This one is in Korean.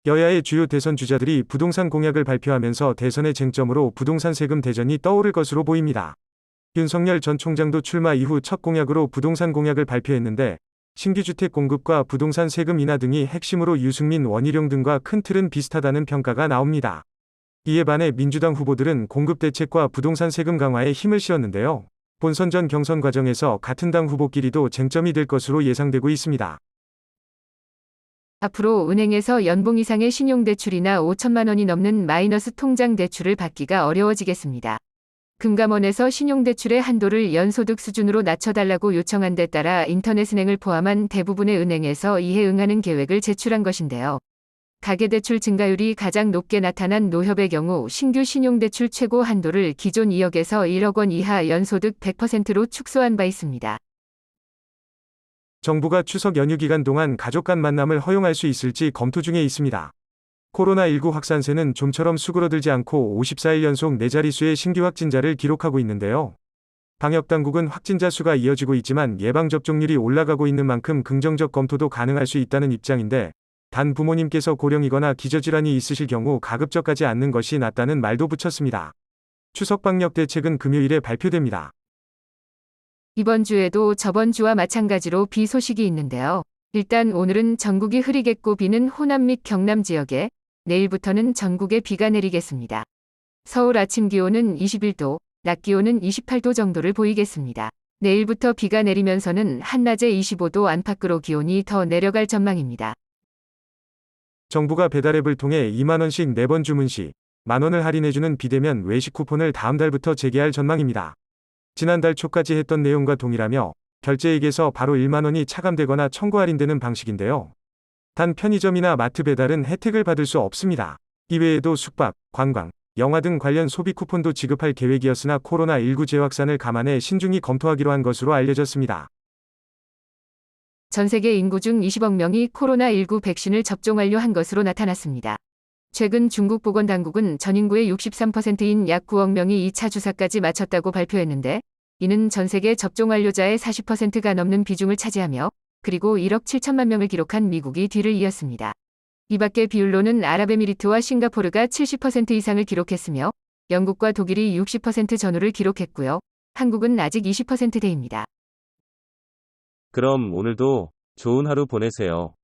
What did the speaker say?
여야의 주요 대선 주자들이 부동산 공약을 발표하면서 대선의 쟁점으로 부동산 세금 대전이 떠오를 것으로 보입니다. 윤석열 전 총장도 출마 이후 첫 공약으로 부동산 공약을 발표했는데 신규 주택 공급과 부동산 세금 인하 등이 핵심으로 유승민, 원희룡 등과 큰 틀은 비슷하다는 평가가 나옵니다. 이에 반해 민주당 후보들은 공급 대책과 부동산 세금 강화에 힘을 실었는데요. 본선 전 경선 과정에서 같은 당 후보끼리도 쟁점이 될 것으로 예상되고 있습니다. 앞으로 은행에서 연봉 이상의 신용대출이나 5천만 원이 넘는 마이너스 통장 대출을 받기가 어려워지겠습니다. 금감원에서 신용대출의 한도를 연소득 수준으로 낮춰달라고 요청한 데 따라 인터넷은행을 포함한 대부분의 은행에서 이에 응하는 계획을 제출한 것인데요. 가계대출 증가율이 가장 높게 나타난 노협의 경우 신규 신용대출 최고 한도를 기존 2억에서 1억 원 이하 연소득 100%로 축소한 바 있습니다. 정부가 추석 연휴 기간 동안 가족 간 만남을 허용할 수 있을지 검토 중에 있습니다. 코로나19 확산세는 좀처럼 수그러들지 않고 54일 연속 4자릿수의 신규 확진자를 기록하고 있는데요. 방역당국은 확진자 수가 이어지고 있지만 예방접종률이 올라가고 있는 만큼 긍정적 검토도 가능할 수 있다는 입장인데, 단 부모님께서 고령이거나 기저질환이 있으실 경우 가급적 가지 않는 것이 낫다는 말도 붙였습니다. 추석 방역 대책은 금요일에 발표됩니다. 이번 주에도 저번 주와 마찬가지로 비 소식이 있는데요. 일단 오늘은 전국이 흐리겠고 비는 호남 및 경남 지역에, 내일부터는 전국에 비가 내리겠습니다. 서울 아침 기온은 21도, 낮 기온은 28도 정도를 보이겠습니다. 내일부터 비가 내리면서는 한낮에 25도 안팎으로 기온이 더 내려갈 전망입니다. 정부가 배달앱을 통해 2만원씩 4번 주문 시 만원을 할인해주는 비대면 외식 쿠폰을 다음 달부터 재개할 전망입니다. 지난달 초까지 했던 내용과 동일하며 결제액에서 바로 1만원이 차감되거나 청구 할인되는 방식인데요. 단 편의점이나 마트 배달은 혜택을 받을 수 없습니다. 이외에도 숙박, 관광, 영화 등 관련 소비 쿠폰도 지급할 계획이었으나 코로나19 재확산을 감안해 신중히 검토하기로 한 것으로 알려졌습니다. 전 세계 인구 중 20억 명이 코로나19 백신을 접종 완료한 것으로 나타났습니다. 최근 중국 보건당국은 전 인구의 63%인 약 9억 명이 2차 주사까지 마쳤다고 발표했는데, 이는 전 세계 접종 완료자의 40%가 넘는 비중을 차지하며, 그리고 1억 7천만 명을 기록한 미국이 뒤를 이었습니다. 이 밖의 비율로는 아랍에미리트와 싱가포르가 70% 이상을 기록했으며, 영국과 독일이 60% 전후를 기록했고요. 한국은 아직 20%대입니다. 그럼 오늘도 좋은 하루 보내세요.